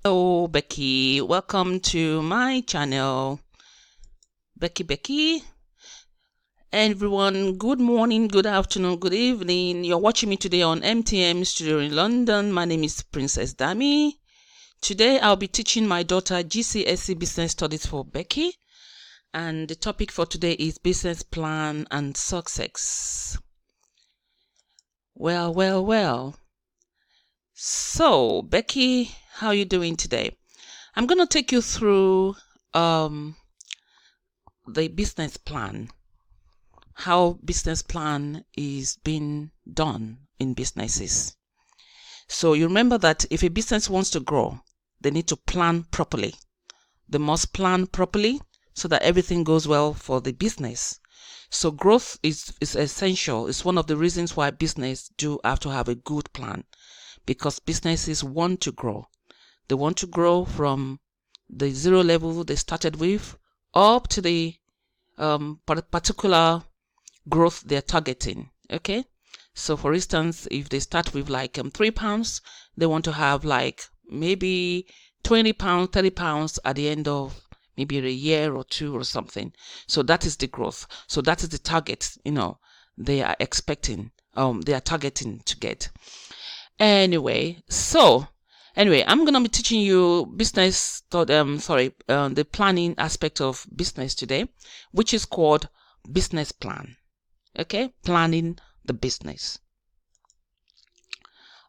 Hello, Becky. Welcome to my channel. Becky. Everyone, good morning, good afternoon, good evening. You're watching me today on MTM Studio in London. My name is Princess Dammy. Today, I'll be teaching my daughter GCSE Business Studies for Becky. And the topic for today is business plan and success. Well. So, Becky, how are you doing today? I'm going to take you through the business plan, how business plan is being done in businesses. So you remember that if a business wants to grow, they need to plan properly. They must plan properly so that everything goes well for the business. So growth is essential. It's one of the reasons why business do have to have a good plan, because businesses want to grow. They want to grow from the zero level they started with up to the particular growth they're targeting. Okay, so for instance, if they start with like £3, they want to have like maybe £20, £30 at the end of maybe a year or two or something. So that is the growth. So that is the target, they are expecting, they are targeting to get. Anyway, I'm gonna be teaching you the planning aspect of business today, which is called business plan. Okay, planning the business.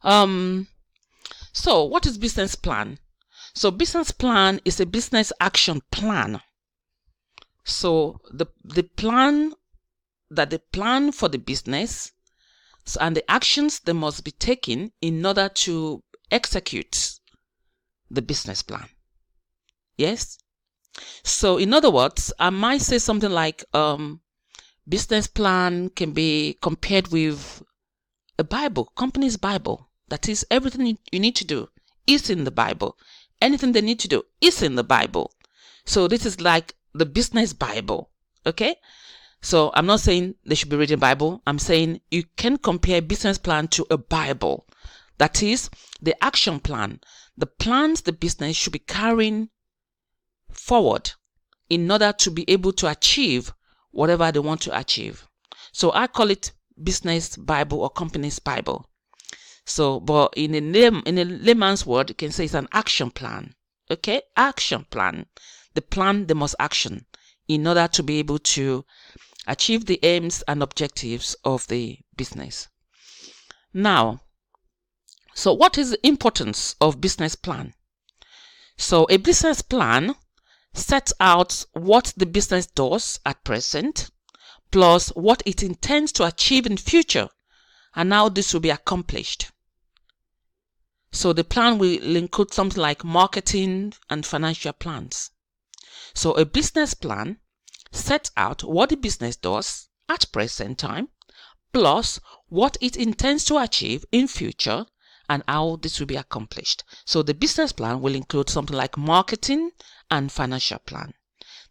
So what is business plan? So business plan is a business action plan. So the plan that they plan for the business, and the actions they must be taken in order to execute the business plan. Yes? So in other words, I might say something like business plan can be compared with a Bible, company's Bible. That is, everything you need to do is in the Bible. Anything they need to do is in the Bible. So this is like the business Bible. Okay? So I'm not saying they should be reading Bible. I'm saying you can compare business plan to a Bible. That is the action plan, the plans the business should be carrying forward in order to be able to achieve whatever they want to achieve. So I call it business Bible or company's Bible. So, but in a layman's word, you can say it's an action plan. Okay, action plan. The plan they must action in order to be able to achieve the aims and objectives of the business. Now, so what is the importance of business plan? So a business plan sets out what the business does at present, plus what it intends to achieve in future, and how this will be accomplished. So the plan will include something like marketing and financial plans. So a business plan sets out what the business does at present time, plus what it intends to achieve in future and how this will be accomplished. So the business plan will include something like marketing and financial plan.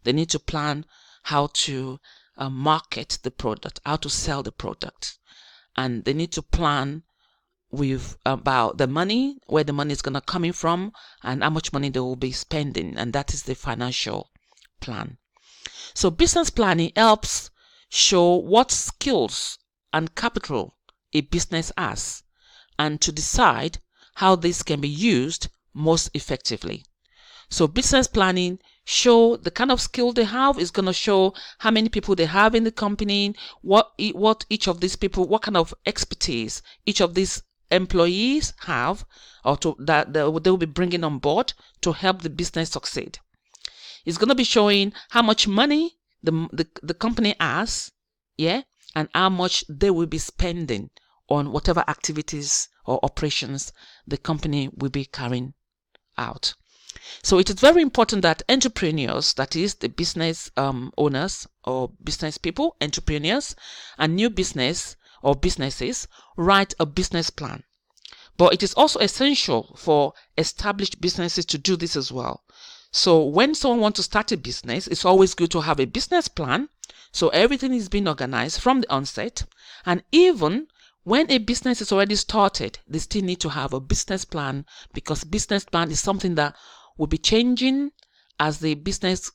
They need to plan how to market the product, how to sell the product, and they need to plan with about the money, where the money is going to come in from, and how much money they will be spending, and that is the financial plan. So business planning helps show what skills and capital a business has, and to decide how this can be used most effectively. So business planning show the kind of skill they have, is going to show how many people they have in the company, what each of these people, what kind of expertise each of these employees have, or that they will be bringing on board to help the business succeed. It's going to be showing how much money the company has, and how much they will be spending on whatever activities or operations the company will be carrying out. So it is very important that entrepreneurs, that is the business owners or business people, entrepreneurs, and new business or businesses write a business plan. But it is also essential for established businesses to do this as well. So when someone wants to start a business, it's always good to have a business plan. So everything is being organized from the onset. And even When a business is already started, they still need to have a business plan, because business plan is something that will be changing as the business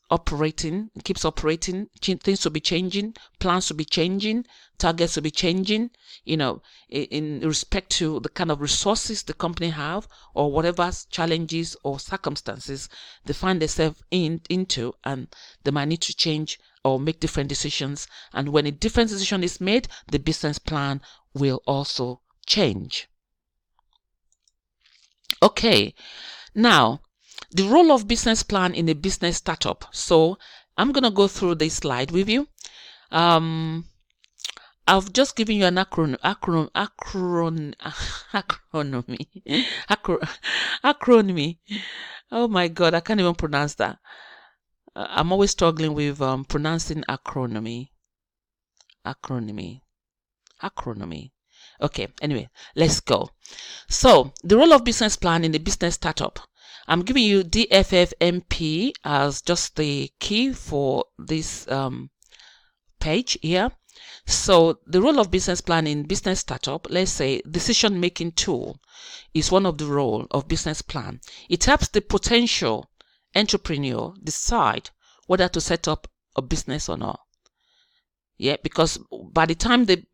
keeps operating. Things will be changing, plans will be changing, targets will be changing, in respect to the kind of resources the company have, or whatever challenges or circumstances they find themselves into, and they might need to change or make different decisions. And when a different decision is made, the business plan will also change. Okay, now the role of business plan in a business startup. So I'm going to go through this slide with you. I've just given you an acronym. Oh my God, I can't even pronounce that. I'm always struggling with pronouncing acronym. Okay, anyway, let's go. So the role of business plan in a business startup. I'm giving you DFFMP as just the key for this page here. So the role of business plan in business startup, let's say decision making tool, is one of the role of business plan. It helps the potential entrepreneur decide whether to set up a business or not. Yeah, because by the time they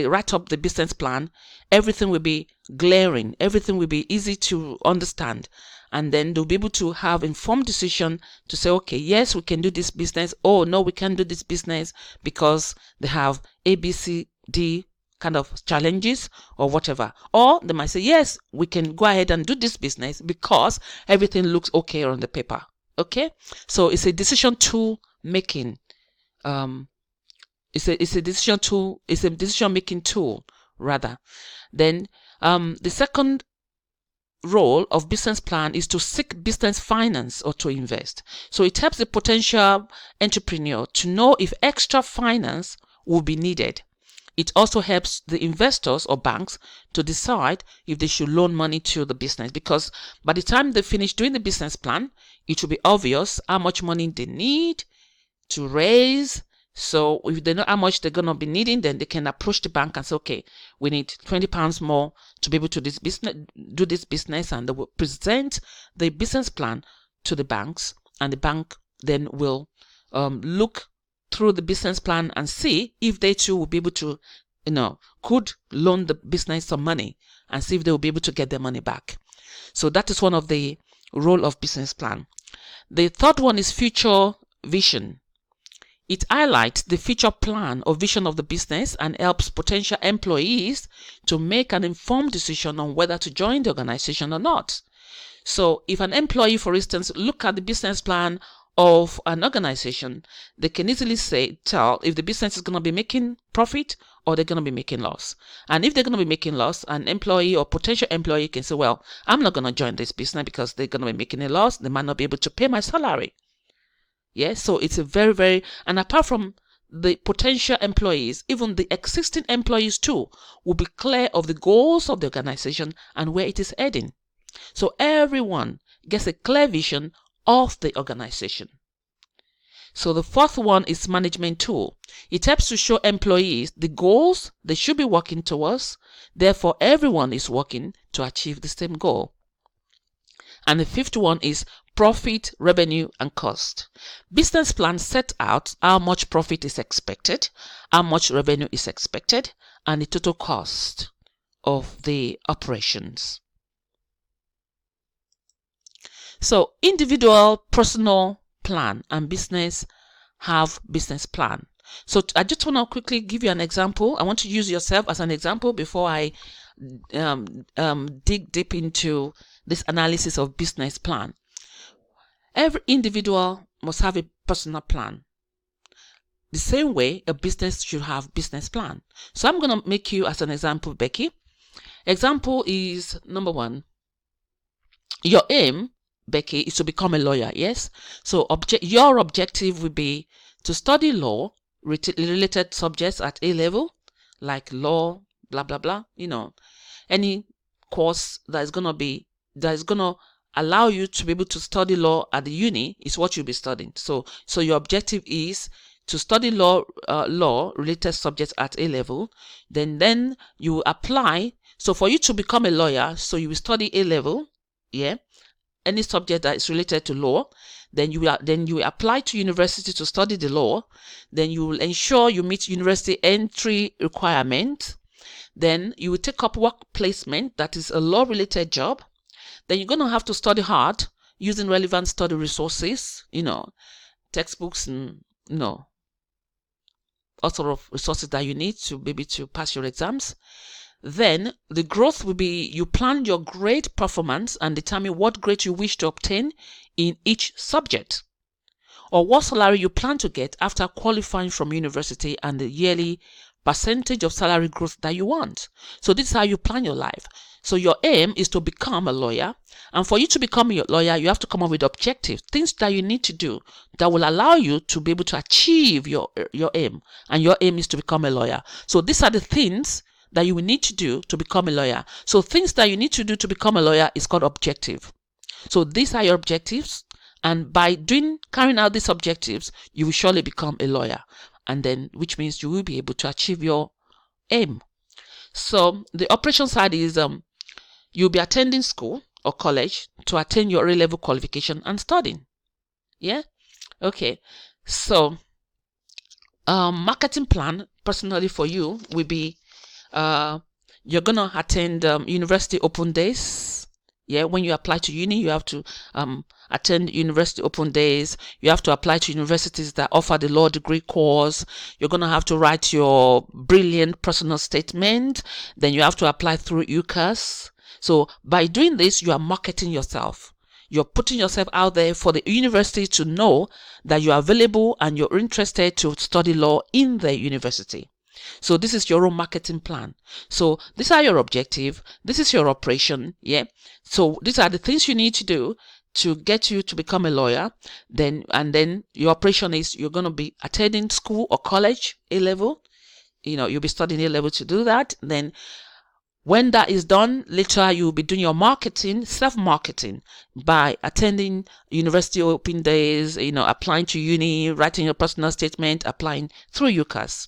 write up the business plan, everything will be glaring, everything will be easy to understand, and then they'll be able to have informed decision to say, okay, yes, we can do this business, or no, we can't do this business because they have A, B, C, D kind of challenges or whatever. Or they might say, yes, we can go ahead and do this business because everything looks okay on the paper. Okay, so it's a decision tool making. It's a decision tool. It's a decision making tool rather. Then the second role of business plan is to seek business finance or to invest. So it helps the potential entrepreneur to know if extra finance will be needed. It also helps the investors or banks to decide if they should loan money to the business, because by the time they finish doing the business plan, it will be obvious how much money they need to raise. So if they know how much they're going to be needing, then they can approach the bank and say, okay, we need £20 more to be able to do this business, and they will present the business plan to the banks, and the bank then will look through the business plan and see if they too will be able to, could loan the business some money, and see if they will be able to get their money back. So that is one of the role of business plan. The third one is future vision. It highlights the future plan or vision of the business and helps potential employees to make an informed decision on whether to join the organization or not. So if an employee, for instance, look at the business plan of an organization, they can easily tell if the business is going to be making profit or they're going to be making loss. And if they're going to be making loss, an employee or potential employee can say, well, I'm not going to join this business because they're going to be making a loss. They might not be able to pay my salary. Yes, so it's a very, very, and apart from the potential employees, even the existing employees too will be clear of the goals of the organization and where it is heading. So everyone gets a clear vision of the organization. So the fourth one is management tool. It helps to show employees the goals they should be working towards. Therefore, everyone is working to achieve the same goal. And the fifth one is profit, revenue, and cost. Business plan set out how much profit is expected, how much revenue is expected, and the total cost of the operations. So individual, personal plan and business have business plan. So I just want to quickly give you an example. I want to use yourself as an example before I dig deep into this analysis of business plan. Every individual must have a personal plan. The same way a business should have business plan. So I'm going to make you as an example, Becky. Example is number 1. Your aim, Becky, is to become a lawyer, yes? So your objective would be to study law, related subjects at A level, like law, blah, blah, blah, any course that is going to allow you to be able to study law at the uni is what you'll be studying. So your objective is to study law related subjects at A level, then you apply. So for you to become a lawyer, so you will study A level, any subject that is related to law. Then you apply to university to study the law. Then you will ensure you meet university entry requirement. Then you will take up work placement, that is a law related job. Then you're going to have to study hard using relevant study resources, textbooks and all sort of resources that you need to maybe to pass your exams. Then the growth will be, you plan your grade performance and determine what grade you wish to obtain in each subject, or what salary you plan to get after qualifying from university, and the yearly percentage of salary growth that you want. So this is how you plan your life. So your aim is to become a lawyer, and for you to become a lawyer, you have to come up with objectives, things that you need to do that will allow you to be able to achieve your aim, and your aim is to become a lawyer. So these are the things that you will need to do to become a lawyer. So things that you need to do to become a lawyer is called objective. So these are your objectives, and by carrying out these objectives, you will surely become a lawyer, and then which means you will be able to achieve your aim. So the operation side is you'll be attending school or college to attain your A-level qualification and studying. Okay. So marketing plan personally for you will be you're gonna attend university open days. When you apply to uni, you have to attend university open days. You have to apply to universities that offer the law degree course. You're gonna have to write your brilliant personal statement. Then you have to apply through UCAS. So by doing this, you are marketing yourself. You're putting yourself out there for the university to know that you are available and you're interested to study law in the university. So this is your own marketing plan. So these are your objective. This is your operation. So these are the things you need to do to get you to become a lawyer. Then your operation is you're going to be attending school or college A level. You'll be studying A level to do that. Then when that is done, later you'll be doing your marketing, self-marketing, by attending university open days, applying to uni, writing your personal statement, applying through UCAS.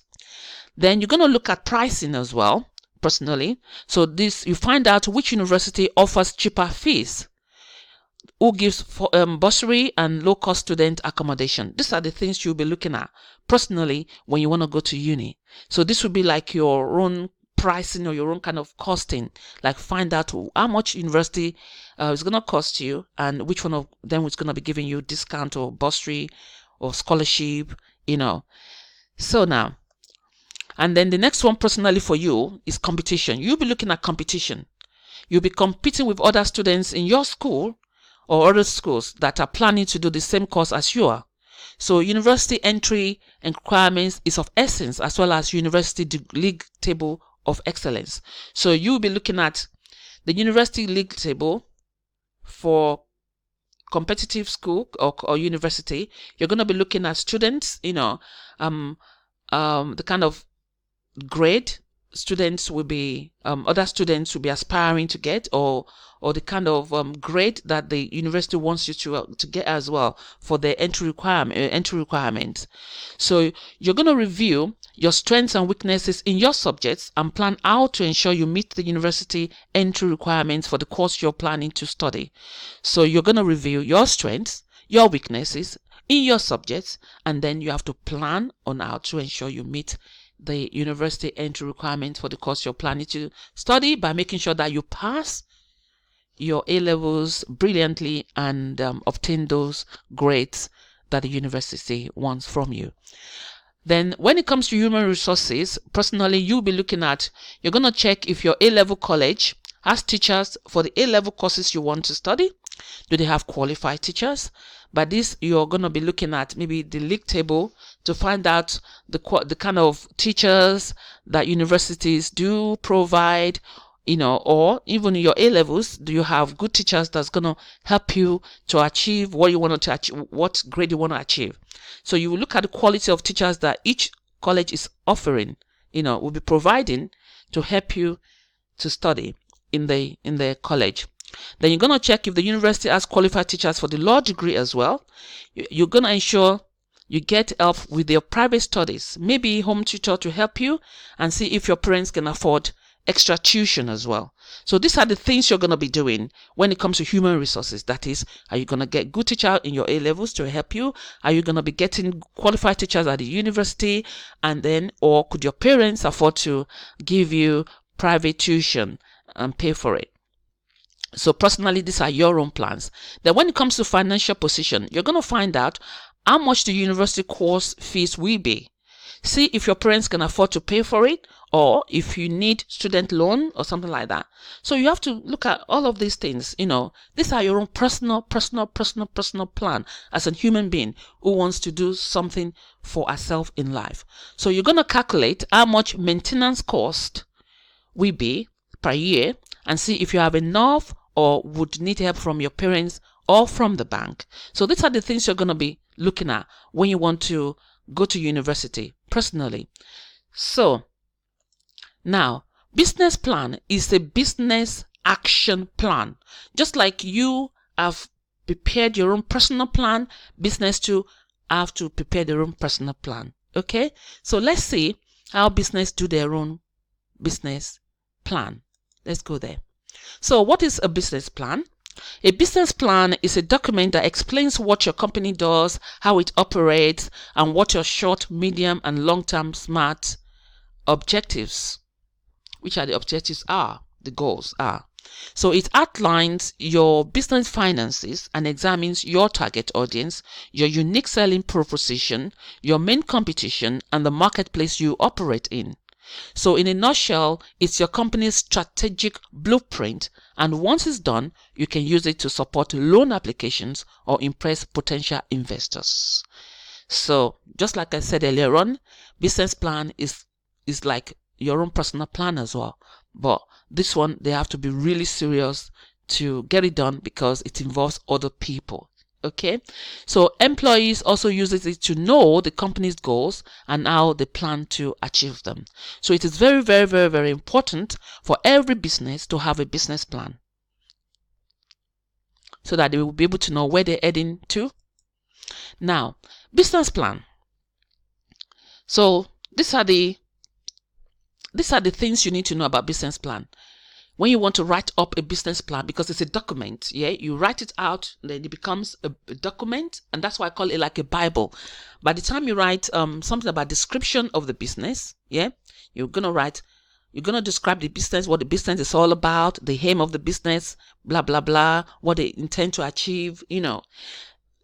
Then you're going to look at pricing as well, personally. So you find out which university offers cheaper fees, who gives bursary and low-cost student accommodation. These are the things you'll be looking at personally when you want to go to uni. So this will be like your own pricing or your own kind of costing. Like find out how much university is going to cost you, and which one of them is going to be giving you discount or bursary or scholarship, So now, and then the next one personally for you is competition. You'll be looking at competition. You'll be competing with other students in your school or other schools that are planning to do the same course as you are. So university entry and requirements is of essence, as well as university league table of excellence. So you'll be looking at the university league table for competitive school or university. You're going to be looking at students, the kind of grade students will be other students will be aspiring to get, or the kind of grade that the university wants you to get as well for the entry requirements. So you're going to review your strengths and weaknesses in your subjects and plan how to ensure you meet the university entry requirements for the course you're planning to study. So you're going to review your strengths, your weaknesses in your subjects, and then you have to plan on how to ensure you meet the university entry requirements for the course you're planning to study by making sure that you pass your A-levels brilliantly and obtain those grades that the university wants from you. Then when it comes to human resources, personally, you'll be looking at, you're going to check if your A-level college has teachers for the A-level courses you want to study. Do they have qualified teachers? By this, you're going to be looking at maybe the league table to find out the kind of teachers that universities do provide, or even in your A-levels, do you have good teachers that's going to help you to achieve what you want to achieve, what grade you want to achieve. So you will look at the quality of teachers that each college is offering, will be providing to help you to study in the college. Then you're going to check if the university has qualified teachers for the law degree as well. You're going to ensure You get help with your private studies, maybe home tutor to help you, and see if your parents can afford extra tuition as well. So these are the things you're going to be doing when it comes to human resources. That is, are you going to get good teacher in your A levels to help you? Are you going to be getting qualified teachers at the university? And then, or could your parents afford to give you private tuition and pay for it? So personally, these are your own plans. Then when it comes to financial position, you're going to find out how much the university course fees will be. See if your parents can afford to pay for it, or if you need student loan or something like that. So you have to look at all of these things. These are your own personal plan as a human being who wants to do something for herself in life. So you're going to calculate how much maintenance cost will be per year and see if you have enough or would need help from your parents or from the bank. So these are the things you're going to be looking at when you want to go to university personally. So now, business plan is a business action plan. Just like you have prepared your own personal plan, business too have to prepare their own personal plan. Okay? So let's see how business do their own business plan. Let's go there. So what is a business plan? A business plan is a document that explains what your company does, how it operates, and what your short, medium, and long-term SMART objectives, which are the objectives are, the goals are. So it outlines your business finances and examines your target audience, your unique selling proposition, your main competition, and the marketplace you operate in. So in a nutshell, it's your company's strategic blueprint, and once it's done, you can use it to support loan applications or impress potential investors. So just like I said earlier on, business plan is like your own personal plan as well. But this one, they have to be really serious to get it done because it involves other people. Okay, so employees also use it to know the company's goals and how they plan to achieve them. So it is very, very, very, very important for every business to have a business plan so that they will be able to know where they're heading to. Now, business plan. So these are the things you need to know about business plan. When you want to write up a business plan, because it's a document, you write it out, then it becomes a document, and that's why I call it like a Bible. By the time you write something about description of the business, you're gonna describe the business, what the business is all about, the aim of the business, blah blah blah, what they intend to achieve,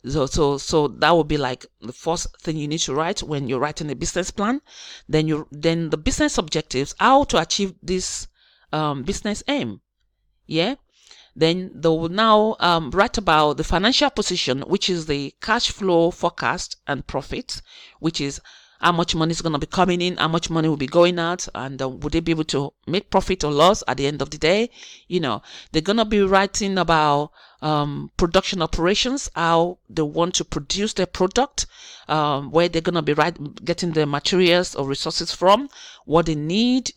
So that would be like the first thing you need to write when you're writing a business plan. Then the business objectives, how to achieve this business aim. Then they will now write about the financial position, which is the cash flow forecast and profits, which is how much money is going to be coming in, how much money will be going out, and would they be able to make profit or loss at the end of the day. They're going to be writing about production operations, how they want to produce their product, where they're going to be getting the materials or resources from, what they need,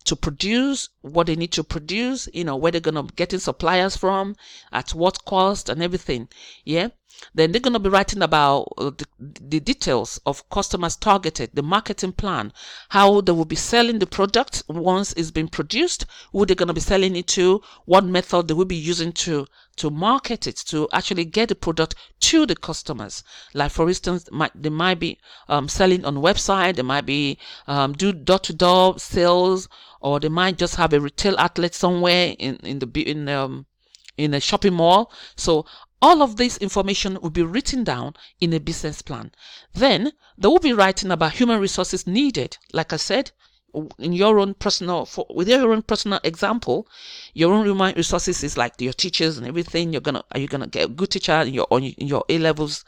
to produce, what they need to produce, where they're going to be getting suppliers from, at what cost and everything. Then they're going to be writing about the details of customers targeted, the marketing plan, how they will be selling the product once it's been produced, who they're going to be selling it to, what method they will be using to market it, to actually get the product to the customers. Like for instance, they might be selling on website, they might be do door-to-door sales, or they might just have a retail outlet somewhere in a shopping mall. So all of this information will be written down in a business plan. Then they will be writing about human resources needed. Like I said, in your own personal, with your own personal example, your own human resources is like your teachers and everything. Are you gonna get a good teacher in your A levels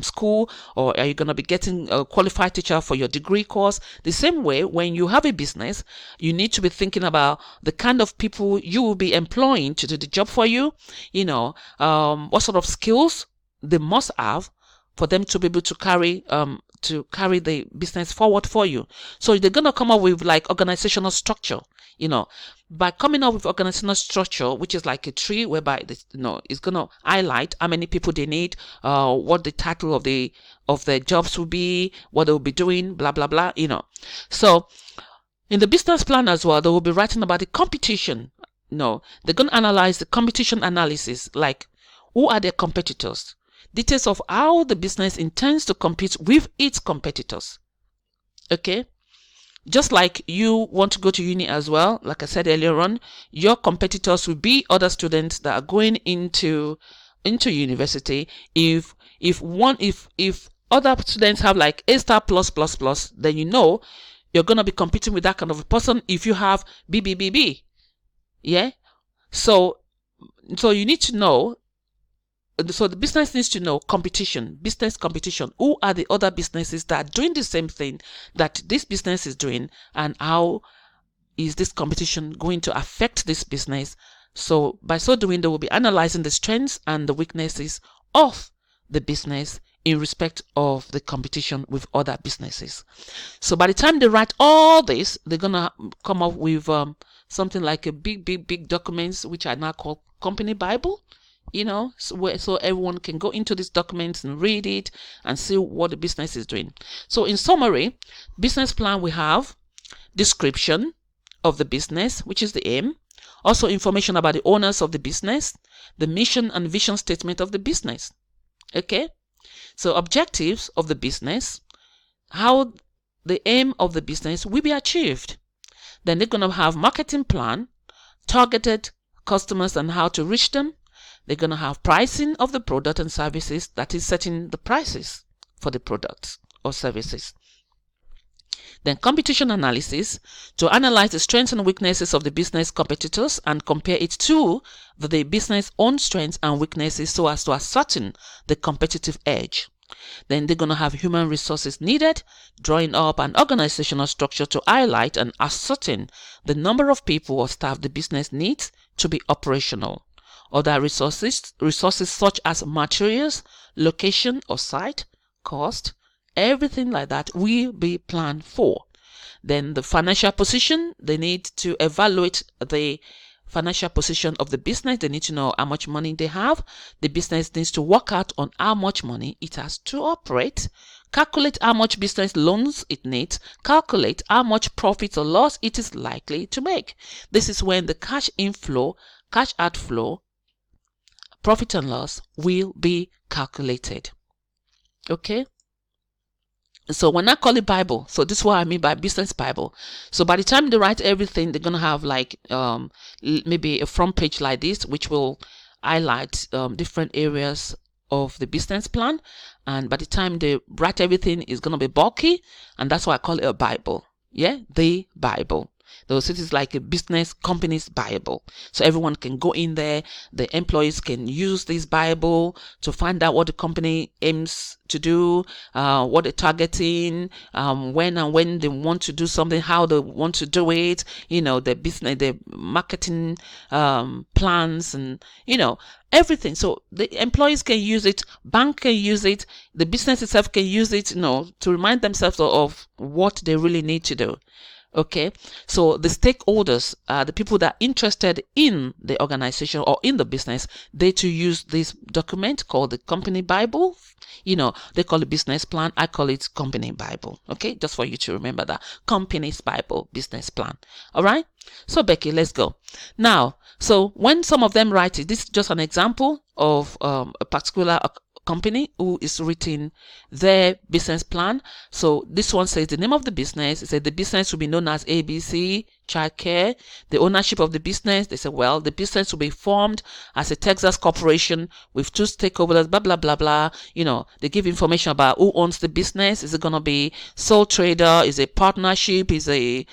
school, or are you gonna be getting a qualified teacher for your degree course? The same way, when you have a business, you need to be thinking about the kind of people you will be employing to do the job for you. What sort of skills they must have for them to be able to carry to carry the business forward for you. So they're going to come up with like organizational structure, by coming up with organizational structure, which is like a tree whereby this, it's going to highlight how many people they need, what the title of the jobs will be, what they will be doing, blah, blah, blah, So in the business plan as well, they will be writing about the competition. They're going to analyze the competition analysis, like who are their competitors, details of how the business intends to compete with its competitors. Okay? Just like you want to go to uni as well, like I said earlier on, your competitors will be other students that are going into university. If other students have like A star plus plus plus, then you're going to be competing with that kind of a person if you have BBBB. Yeah? So you need to know. So the business needs to know business competition. Who are the other businesses that are doing the same thing that this business is doing, and how is this competition going to affect this business? So by so doing, they will be analyzing the strengths and the weaknesses of the business in respect of the competition with other businesses. So by the time they write all this, they're going to come up with something like a big documents, which are now called company Bible. So everyone can go into these documents and read it and see what the business is doing. So in summary, business plan, we have description of the business, which is the aim. Also information about the owners of the business, the mission and vision statement of the business. Okay? So objectives of the business, how the aim of the business will be achieved. Then they're going to have marketing plan, targeted customers and how to reach them. They're going to have pricing of the product and services, that is setting the prices for the products or services. Then competition analysis, to analyze the strengths and weaknesses of the business competitors and compare it to the business own strengths and weaknesses so as to ascertain the competitive edge. Then they're going to have human resources needed, drawing up an organizational structure to highlight and ascertain the number of people or staff the business needs to be operational. Other resources such as materials, location or site, cost, everything like that will be planned for. Then the financial position, they need to evaluate the financial position of the business. They need to know how much money they have. The business needs to work out on how much money it has to operate, calculate how much business loans it needs, calculate how much profit or loss it is likely to make. This is when the cash inflow, cash outflow, profit and loss will be calculated. Okay? So when I call it Bible, so this is what I mean by business Bible. So by the time they write everything, they're going to have like maybe a front page like this, which will highlight different areas of the business plan. And by the time they write everything, it's going to be bulky. And that's why I call it a Bible. Yeah, the Bible. Those it is like a business company's Bible. So everyone can go in there. The employees can use this Bible to find out what the company aims to do, what they're targeting, when they want to do something, how they want to do it, the business, the marketing plans, and everything. So the employees can use it, bank can use it, the business itself can use it, to remind themselves of what they really need to do. Okay, so the stakeholders, the people that are interested in the organization or in the business, they to use this document called the company Bible. They call it business plan. I call it company Bible. Okay, just for you to remember that. Company's Bible, business plan. All right. So Becky, let's go. Now, so when some of them write it, this is just an example of a particular company who is written their business plan. So this one says the name of the business. It said the business will be known as ABC Childcare. The ownership of the business, they said, well, the business will be formed as a Texas corporation with two stakeholders, blah, blah, blah, blah. They give information about who owns the business. Is it going to be sole trader? Is it a partnership? Is a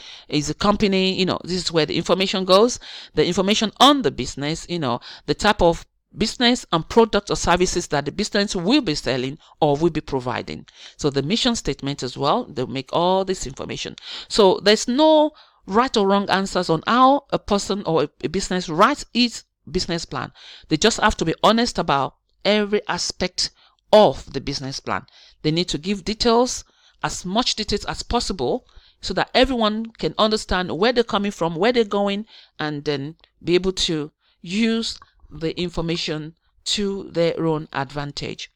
company? This is where the information goes. The information on the business, the type of business and product or services that the business will be selling or will be providing. So the mission statement as well, they'll make all this information. So there's no right or wrong answers on how a person or a business writes its business plan. They just have to be honest about every aspect of the business plan. They need to give details as much details as possible so that everyone can understand where they're coming from, where they're going, and then be able to use the information to their own advantage.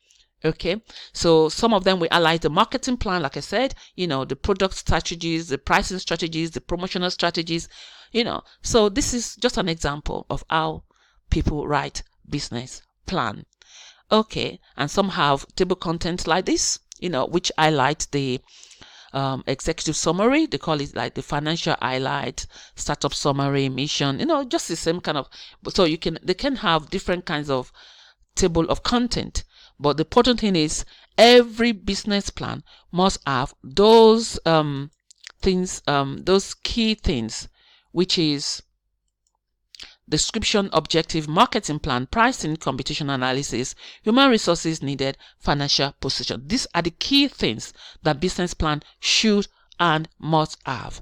Okay, so some of them we highlight the marketing plan, like I said, the product strategies, the pricing strategies, the promotional strategies, so this is just an example of how people write business plan. Okay, and some have table content like this, which highlight the executive summary. They call it like the financial highlight, startup summary, mission, just the same kind of, so they can have different kinds of table of content. But the important thing is every business plan must have those things, those key things, which is description, objective, marketing plan, pricing, competition analysis, human resources needed, financial position. These are the key things that business plan should and must have.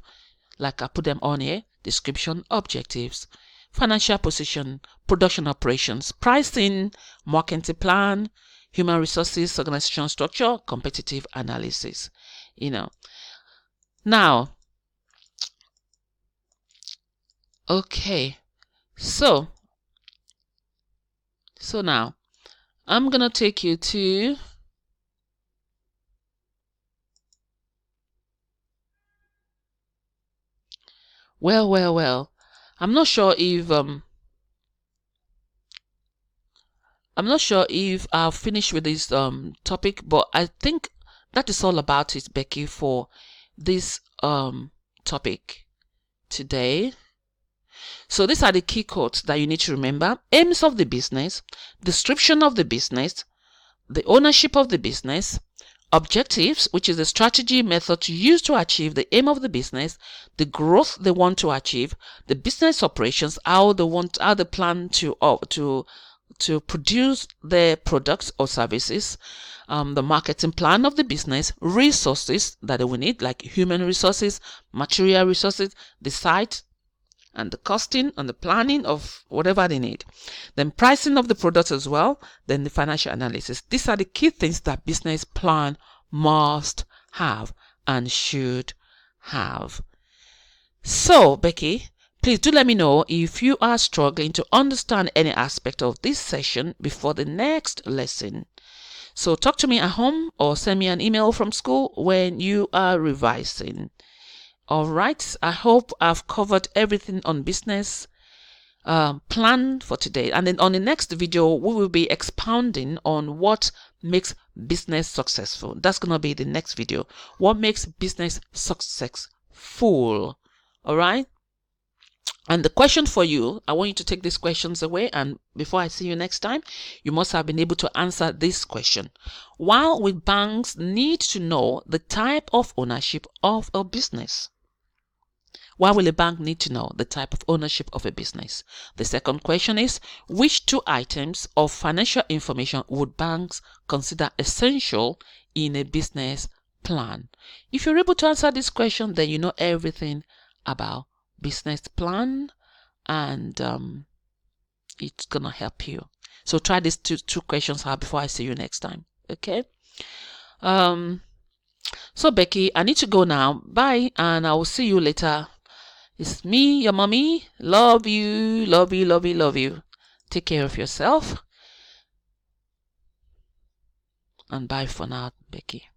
Like I put them on here: description, objectives, financial position, production operations, pricing, marketing plan, human resources, organization structure, competitive analysis. Now, okay, so now I'm gonna take you to well, I'm not sure if I've finished with this topic, but I think that is all about it, Becky, for this topic today. So these are the key quotes that you need to remember: aims of the business, description of the business, the ownership of the business, objectives, which is the strategy method to use to achieve the aim of the business, the growth they want to achieve, the business operations, how they plan to produce their products or services, the marketing plan of the business, resources that they will need, like human resources, material resources, the site, and the costing and the planning of whatever they need. Then pricing of the products as well. Then the financial analysis. These are the key things that business plan must have and should have. So, Becky, please do let me know if you are struggling to understand any aspect of this session before the next lesson. So talk to me at home or send me an email from school when you are revising. All right, I hope I've covered everything on business plan for today. And then on the next video, we will be expounding on what makes business successful. That's going to be the next video. What makes business successful? All right. And the question for you, I want you to take these questions away, and before I see you next time, you must have been able to answer this question. Why will banks need to know the type of ownership of a business? Why will a bank need to know the type of ownership of a business? The second question is, which two items of financial information would banks consider essential in a business plan? If you're able to answer this question, then you know everything about business plan, and it's gonna help you. So try these two questions out before I see you next time. Okay. So Becky, I need to go now. Bye, and I will see you later. It's me, your mommy. Love you, love you, love you, love you. Take care of yourself. And bye for now, Becky.